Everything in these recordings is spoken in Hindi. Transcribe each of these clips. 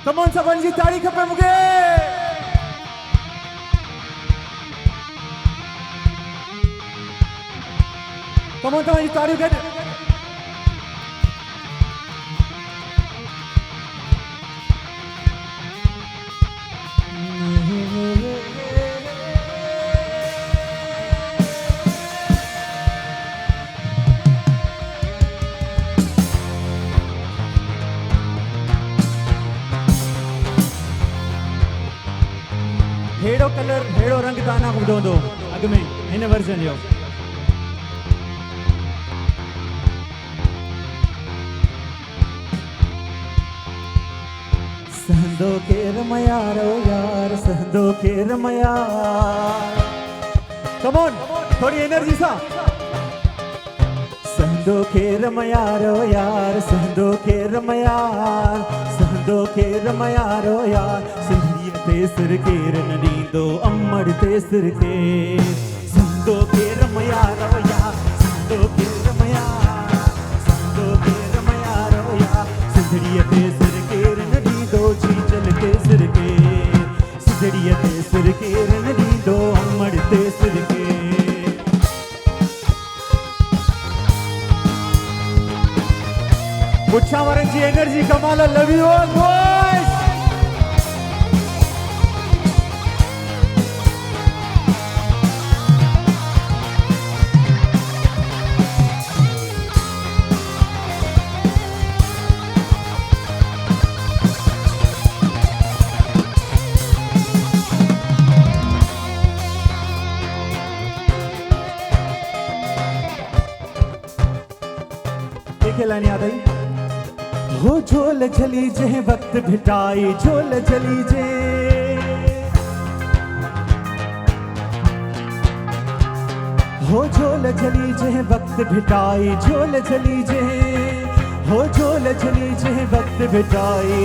तमाम सभन जी ताड़ी खपे मूंखे। तमाम जी ताड़ी गॾु। हेड़ो कलर हेड़ो रंग ताना ॿुधो हूंदो अॻु में हिन वर्जन जो। सहंदो केर मयारो यार सहंदो केर मयार। कम ऑन थोड़ी एनर्जी सा। सहंदो केर मयारो यार सहंदो केर मयार सहंदो केर मयारो यार। सिंधीअ ते सिर केर न ॾींदो अमड़ ते सिर केर। सहंदो केर मयारो यार सहंदो केर मयार सहंदो केर मयारो यार। सिंधड़ीअ ते सिर केर न ॾींदो चीचल ते सिर केर। सिंधड़ीअ ते सिर केर न ॾींदो अमड़ ते सिर केर। पुछा वारनि जी एनर्जी कमाल। Love you all boys. Line याद आई। हो झोल झली जे वक्त भिटाई झोल झली जे। हो झोल झली जे वक्त भिटाई झोल झली जे। हो झोल झली जे वक्त भिटाई।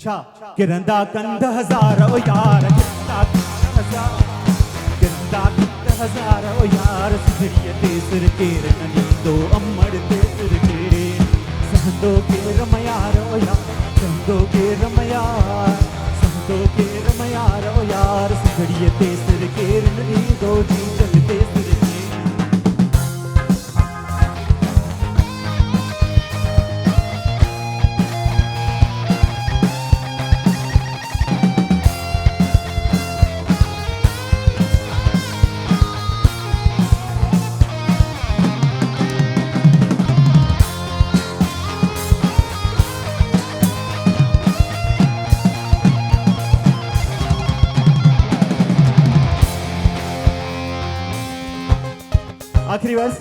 छा किरंदा कंद हज़ार ओ यार किरंदा कंद हज़ार किरंदा कंद हज़ार ओ यार। सिंधड़ीअ ते सिर केर न ॾींदो अमड़ ते सिर केर। सहंदो केर मयार ओ यार सहंदो केर मयार सहंदो केर मयार ओ यार। सिंधड़ीअ ते सिर केर न ॾींदो चीचल ते सिर केर। आखिरी वर्स।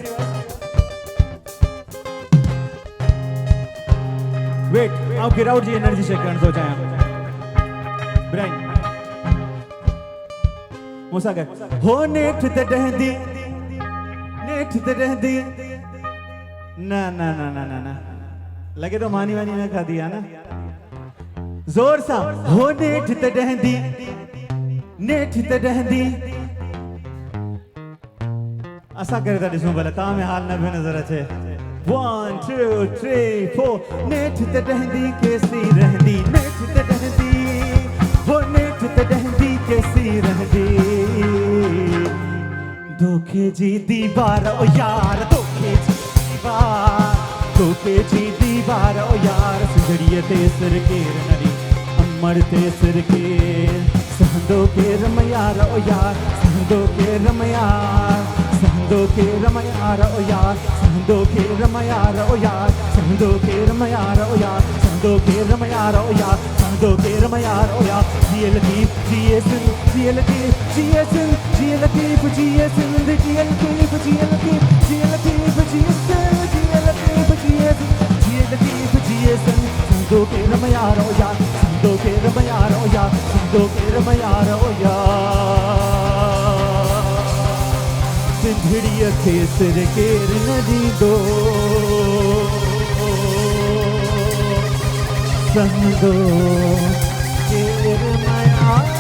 वेट आओ गिराउट जी एनर्जी चेक करण थो चाहियां। ब्राइन मूंसां गॾु। हो नेठ ते डहंदी नेठ ते डहंदी। न न न न न न लगे तो मानी वानी न खाधी है ना। जोर सा। हो नेठ ते डहंदी नेठ ते डहंदी। असा करे था ॾिसूं भला तव्हां में हाल न पियो नज़र अचे। 1 2 3 4 नेठ ते डहंदी केसी रहंदी नेठ ते डहंदी। हो नेठ ते डहंदी केसी रहंदी। धोखे जी दीवार ओ यार धोखे जी दीवार धोखे जी दीवार ओ यार। सिंधड़ीअ ते सिर केर न ॾी अमड़ ते सिर केर। सहंदो केर मयार ओ यार सहंदो केर मयार सहंदो केर मयार ओ यार सहंदो केर मयार ओ यार सहंदो केर मयार ओ यार सहंदो केर मयार ओ यार सहंदो केर मयार ओ यार। जिए लतीफ जिए सिंध जिए लतीफ जिए सिंध जिए लतीफ जिए सिंध जिए लतीफ जिए लतीफ जिए लतीफ जिए सिंध जिए लतीफ जिए सिंध जिए लतीफ जिए सिंध। सहंदो केर मयार ओ यार सहंदो केर मयार ओ यार सहंदो केर मयार ओ यार। सिंधड़ीअ ते सिर केर न ॾींदो सहंदो केर मयार।